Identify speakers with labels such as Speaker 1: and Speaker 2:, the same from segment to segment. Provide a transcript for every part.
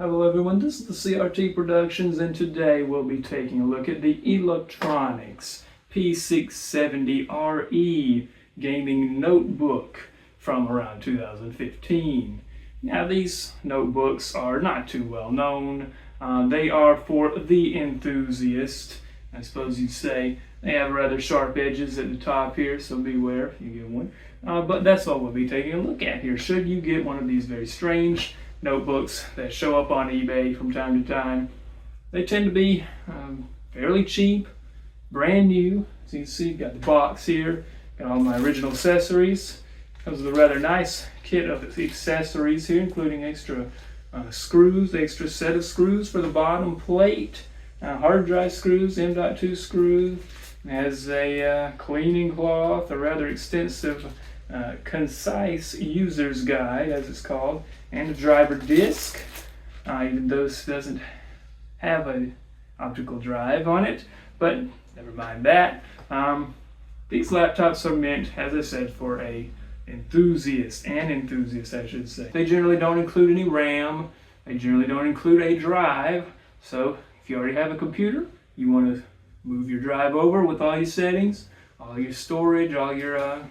Speaker 1: Hello everyone, this is the CRT Productions, and today we'll be taking a look at the Eluktronics P670RE gaming notebook from around 2015. Now these notebooks are not too well known. They are for the enthusiast, I suppose you'd say. They have rather sharp edges at the top here, so beware if you get one. But that's what we'll be taking a look at here. Should you get one of these very strange notebooks that show up on eBay from time to time, they tend to be fairly cheap, brand new. As you can see, got the box here, got all my original accessories. Comes with a rather nice kit of accessories here, including extra screws, the extra set of screws for the bottom plate, hard drive screws, M.2 screws. It has a cleaning cloth, a rather extensive concise user's guide, as it's called, and a driver disc. Even though this doesn't have an optical drive on it, but never mind that. These laptops are meant, as I said, for an enthusiast, I should say. They generally don't include any RAM. They generally don't include a drive. So if you already have a computer, you want to move your drive over with all your settings, all your storage, all your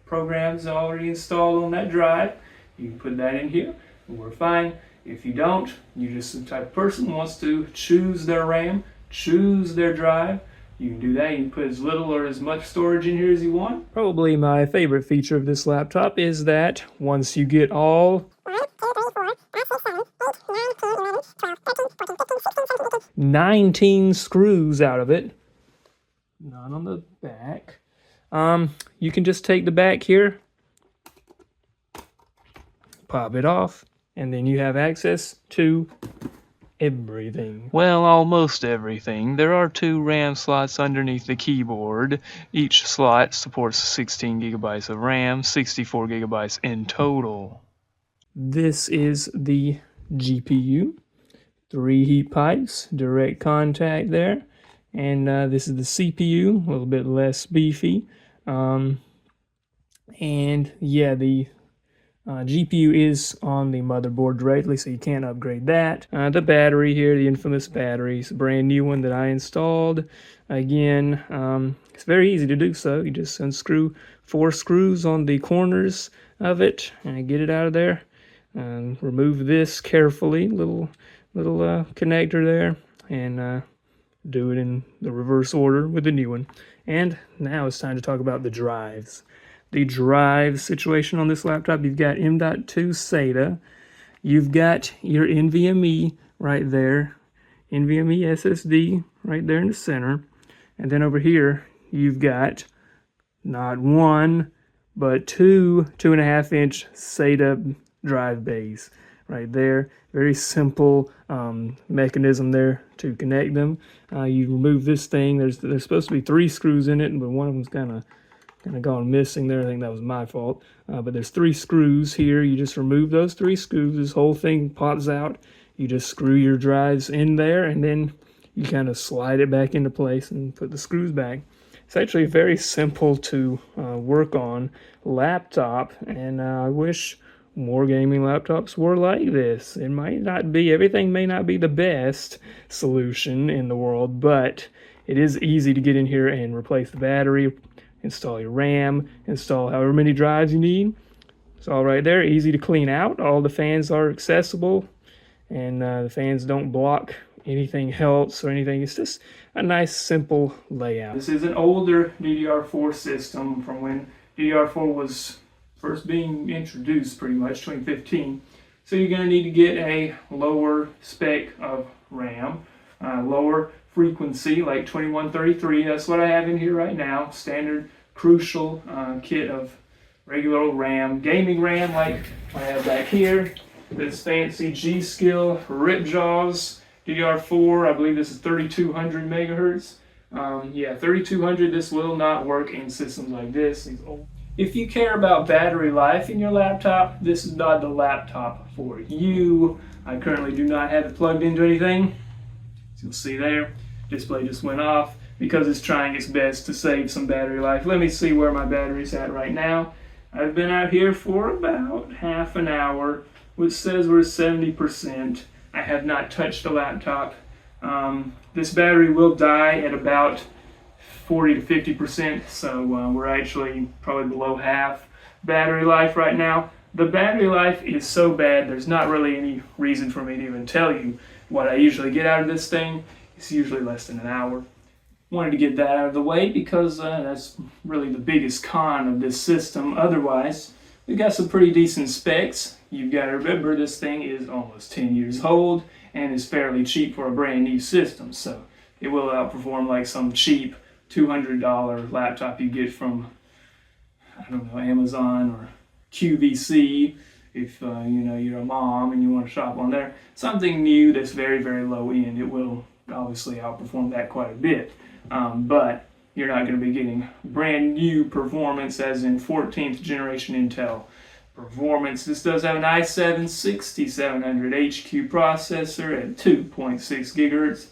Speaker 1: programs already installed on that drive. You can put that in here and we're fine. If you don't, you're just the type of person who wants to choose their RAM, choose their drive. You can do that. You can put as little or as much storage in here as you want. Probably my favorite feature of this laptop is that once you get all 19 screws out of it, none on the back, you can just take the back here, pop it off, and then you have access to everything.
Speaker 2: Well, almost everything. There are 2 RAM slots underneath the keyboard. Each slot supports 16 gigabytes of RAM, 64 gigabytes in total.
Speaker 1: This is the GPU. 3 heat pipes, direct contact there. And this is the CPU, a little bit less beefy. And yeah, the GPU is on the motherboard directly, so you can't upgrade that. The battery here, the infamous battery, is a brand new one that I installed. Again, it's very easy to do so. You just unscrew 4 screws on the corners of it and get it out of there. And remove this carefully, little connector there, and do it in the reverse order with the new one. And now it's time to talk about the drives. The drive situation on this laptop: you've got M.2 SATA, you've got your NVMe right there, NVMe SSD right there in the center, and then over here you've got not one but 2.5 inch SATA drive bays right there. Very simple mechanism there to connect them. You remove this thing. There's supposed to be 3 screws in it, but one of them's kind of gone missing there. I think that was my fault. But there's 3 screws here. You just remove those 3 screws. This whole thing pops out. You just screw your drives in there, and then you kind of slide it back into place and put the screws back. It's actually very simple to work on laptop, and I wish more gaming laptops were like this. It might not be, everything may not be the best solution in the world, but it is easy to get in here and replace the battery, install your RAM, install however many drives you need. It's all right there, easy to clean out. All the fans are accessible, and the fans don't block anything else or anything. It's just a nice, simple layout. This is an older DDR4 system from when DDR4 was first being introduced, pretty much 2015. So you're going to need to get a lower spec of RAM, lower frequency, like 2133. That's what I have in here right now. Standard Crucial kit of regular old RAM, gaming RAM, like I have back here. This fancy G-Skill Ripjaws DDR4. I believe this is 3200 megahertz. Yeah, 3200. This will not work in systems like this. These old. If you care about battery life in your laptop, this is not the laptop for you. I currently do not have it plugged into anything. As you'll see there, display just went off because it's trying its best to save some battery life. Let me see where my battery's at right now. I've been out here for about half an hour, which says we're 70%. I have not touched the laptop. This battery will die at about 40 to 50%, so we're actually probably below half battery life right now. The battery life is so bad, there's not really any reason for me to even tell you what I usually get out of this thing. It's usually less than an hour. Wanted to get that out of the way because that's really the biggest con of this system. Otherwise, we've got some pretty decent specs. You've got to remember this thing is almost 10 years old and is fairly cheap for a brand new system, so it will outperform like some cheap $200 laptop you get from, I don't know, Amazon or QVC if you're a mom and you want to shop on there. Something new that's very, very low end. It will obviously outperform that quite a bit, but you're not going to be getting brand new performance as in 14th generation Intel performance. This does have an i7 6700 HQ processor at 2.6 gigahertz,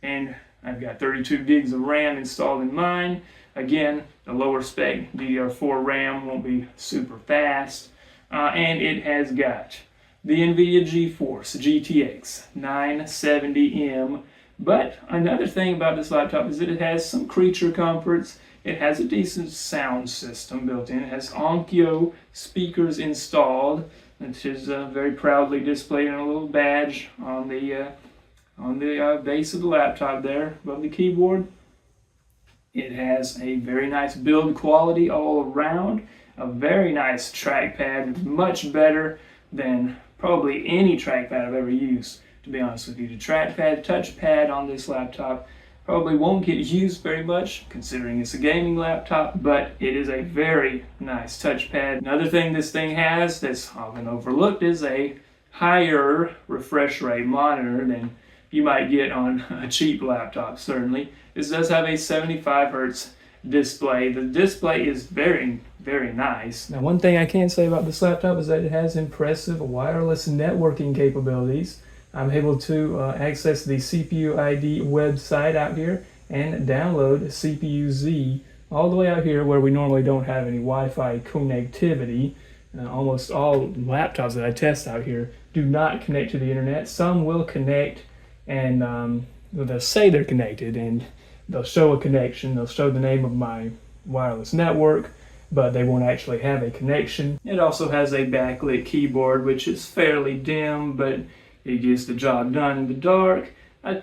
Speaker 1: and I've got 32 gigs of RAM installed in mine. Again, the lower spec DDR4 RAM won't be super fast, and it has got the NVIDIA GeForce GTX 970M. But another thing about this laptop is that it has some creature comforts. It has a decent sound system built in. It has Onkyo speakers installed, which is very proudly displayed on a little badge on the base of the laptop there above the keyboard. It has a very nice build quality all around. A very nice trackpad, much better than probably any trackpad I've ever used, to be honest with you. The trackpad, touchpad on this laptop probably won't get used very much considering it's a gaming laptop, but it is a very nice touchpad. Another thing this thing has that's often overlooked is a higher refresh rate monitor than you might get on a cheap laptop, certainly. This does have a 75 hertz display. The display is very, very nice. Now, one thing I can say about this laptop is that it has impressive wireless networking capabilities. I'm able to access the CPU ID website out here and download CPU Z all the way out here where we normally don't have any Wi-Fi connectivity. Almost all laptops that I test out here do not connect to the internet. Some will connect and they'll say they're connected and they'll show a connection. They'll show the name of my wireless network, but they won't actually have a connection. It also has a backlit keyboard, which is fairly dim, but it gets the job done in the dark. A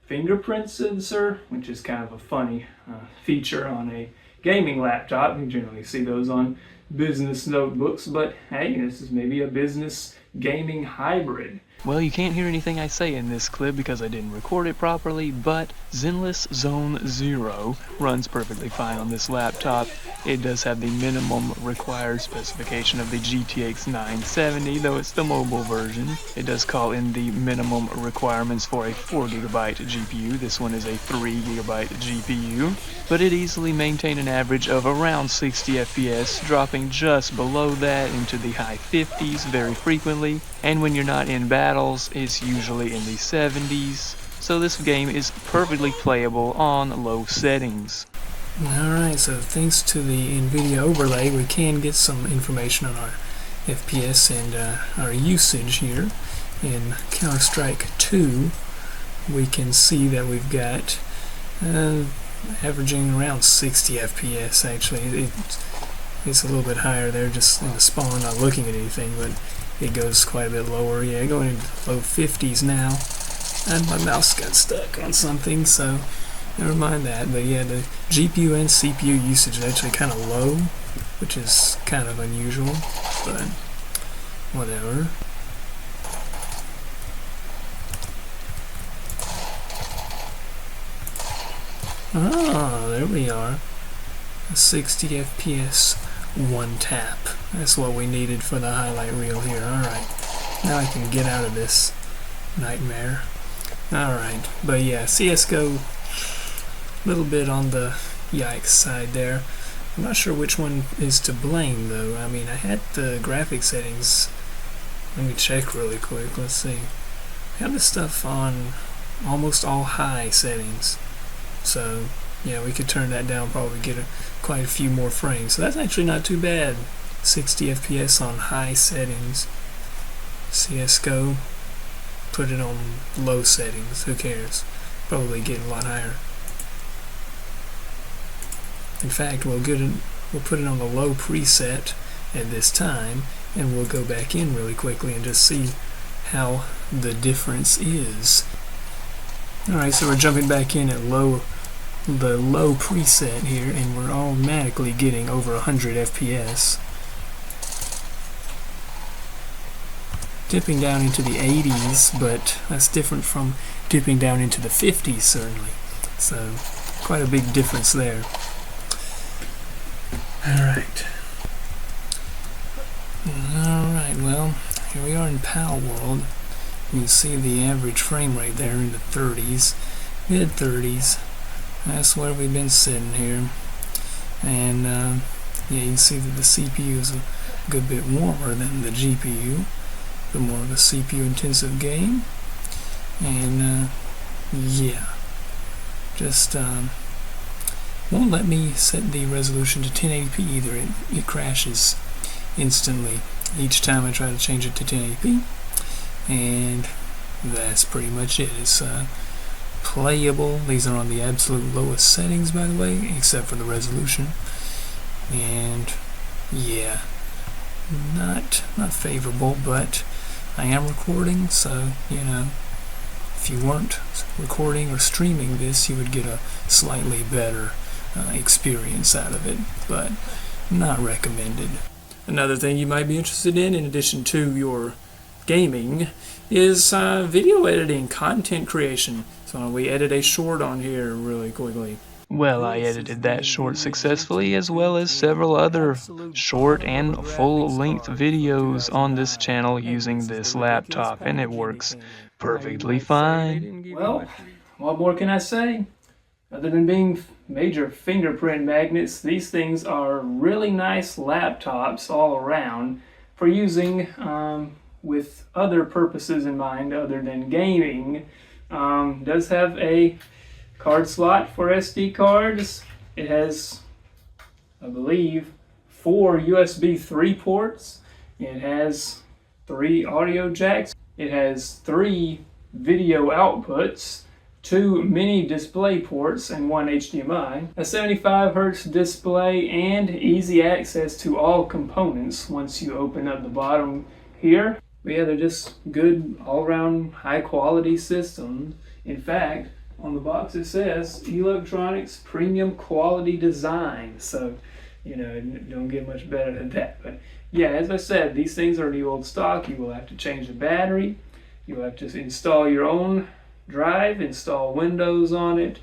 Speaker 1: fingerprint sensor, which is kind of a funny feature on a gaming laptop. You generally see those on business notebooks, but hey, this is maybe a business gaming hybrid.
Speaker 2: Well, you can't hear anything I say in this clip because I didn't record it properly, but Zenless Zone 0 runs perfectly fine on this laptop. It does have the minimum required specification of the GTX 970, though it's the mobile version. It does call in the minimum requirements for a 4GB GPU. This one is a 3GB GPU, but it easily maintained an average of around 60 FPS, dropping just below that into the high 50s very frequently, and when you're not in battles, it's usually in the 70s. So this game is perfectly playable on low settings.
Speaker 1: Alright, so thanks to the NVIDIA overlay, we can get some information on our FPS and our usage here. In Counter-Strike 2, we can see that we've got averaging around 60 FPS actually. It's a little bit higher there just in the spawn, not looking at anything, but it goes quite a bit lower. Yeah, going into low 50s now. And my mouse got stuck on something, so never mind that. But yeah, the GPU and CPU usage is actually kind of low, which is kind of unusual, but whatever. Ah, there we are. A 60 FPS one tap. That's what we needed for the highlight reel here. Alright, now I can get out of this nightmare. Alright, but yeah, CSGO, a little bit on the yikes side there. I'm not sure which one is to blame though. I mean, I had the graphic settings. Let me check really quick. Let's see. I have this stuff on almost all high settings. So yeah, we could turn that down, probably get quite a few more frames. So that's actually not too bad. 60 FPS on high settings. CSGO. put it on low settings. Who cares? Probably get a lot higher. In fact, we'll put it on the low preset at this time, and we'll go back in really quickly and just see how the difference is. Alright, so we're jumping back in at the low preset here, and we're automatically getting over 100 FPS. Dipping down into the 80s, but that's different from dipping down into the 50s certainly. So quite a big difference there. Alright, well, here we are in PAL world. You can see the average frame rate there in the 30s, mid 30s. That's where we've been sitting here. And yeah, you can see that the CPU is a good bit warmer than the GPU. The more of a CPU intensive game. And yeah, just won't let me set the resolution to 1080p either. It crashes instantly each time I try to change it to 1080p. And that's pretty much it. It's playable. These are on the absolute lowest settings, by the way, except for the resolution. And yeah, not favorable, but I am recording, so you know, if you weren't recording or streaming this, you would get a slightly better experience out of it, but not recommended. Another thing you might be interested in addition to your gaming, is video editing, content creation. So we edit a short on here really quickly.
Speaker 2: Well, I edited that short successfully, as well as several other short and full-length videos on this channel using this laptop, and it works perfectly fine.
Speaker 1: Well, what more can I say? Other than being major fingerprint magnets, these things are really nice laptops all around for using with other purposes in mind other than gaming. Does have a card slot for SD cards. It has, I believe, 4 USB 3 ports. It has 3 audio jacks. It has 3 video outputs, 2 mini display ports, and 1 HDMI, a 75 Hz display, and easy access to all components once you open up the bottom here. But yeah, they're just good all-around high-quality systems. In fact, on the box it says Eluktronics Premium Quality Design. So, you know, don't get much better than that. But yeah, as I said, these things are new old stock. You will have to change the battery. You will have to install your own drive, install Windows on it.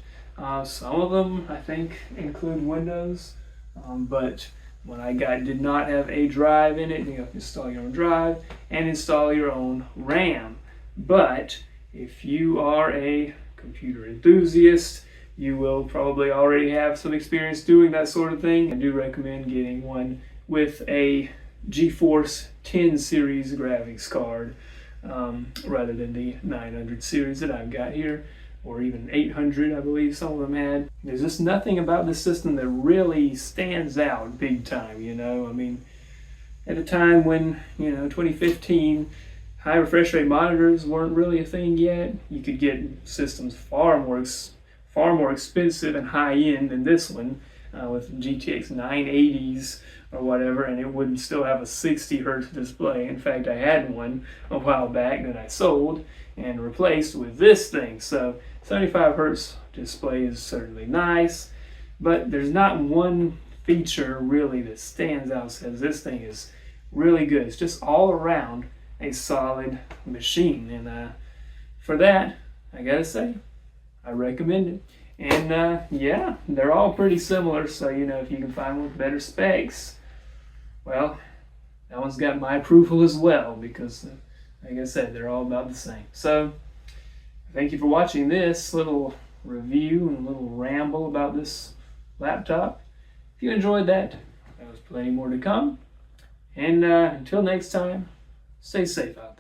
Speaker 1: Some of them, I think, include Windows. But what I got did not have a drive in it. You have to install your own drive and install your own RAM. But if you are a computer enthusiast, you will probably already have some experience doing that sort of thing. I do recommend getting one with a GeForce 10 series graphics card rather than the 900 series that I've got here, or even 800, I believe some of them had. There's just nothing about this system that really stands out big time, you know. I mean, at a time when, you know, 2015, high refresh rate monitors weren't really a thing yet. You could get systems far more expensive and high end than this one with GTX 980s or whatever, and it would still have a 60 hertz display. In fact, I had one a while back that I sold and replaced with this thing. So 75 hertz display is certainly nice, but there's not one feature really that stands out, says this thing is really good. It's just all around a solid machine, and for that, I gotta say, I recommend it. And yeah, they're all pretty similar, so you know, if you can find one with better specs, well, that one's got my approval as well, because like I said, they're all about the same. So thank you for watching this little review and little ramble about this laptop. If you enjoyed that, there's plenty more to come. And until next time, stay safe out